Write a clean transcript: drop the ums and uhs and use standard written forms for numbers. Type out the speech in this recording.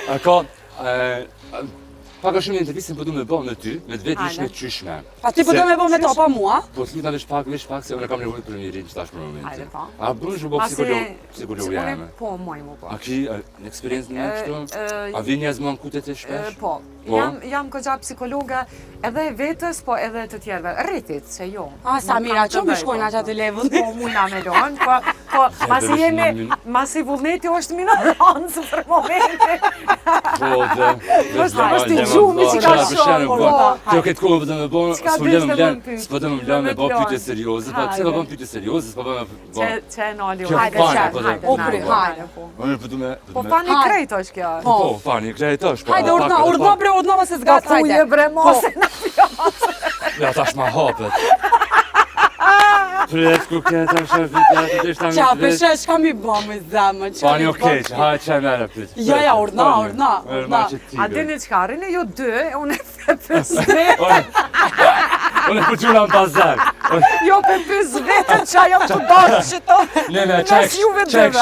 Ka, pak a shumë intervistën po du me bo me ty, me të vetë ishme qyshme. Pa ti po do me bo me to, pa mua? Po të luta veç pak, se unë kam nevojë për një rinë që tash për momentin. Hajde pa. A bërë që bo psikolog jame? Po, moj mu po. A ki në eksperiencë në kështu? A vini as mua në kutet e shpesh? Po, jam këgja psikologa edhe vetës, po edhe të tjerve. Rritit, se jo. A, sa mira, që më shkojnë atë atë levull? Po, mujna me lonë, po, masi vullneti është minorancë për momentin. Po, dhe... është i gjumi që ka shumë, Kjo këtë kohë vëtë me bo, s'po të më lënë me bo pyte serioze, po pëse me bo pyte serioze, s'po me bo... Që e nali, hajde, po fani krejt është kjo. Po, fani krejt është, po... Hajde, ordna se zgatë, hajde. Uje bre mose në fjasë. Ja, tash ma hapet. Pret ku këtë është vitja, Qa, përshë, shka mi bo me zemë, Pani okej, hajde që e mere prit. Ja, ordna. A dini qka, rini ju dy, unë e pës vetë. Unë e përquna në pazar. Jo për pës vetë që ajo të bashkë që to. Ne, çek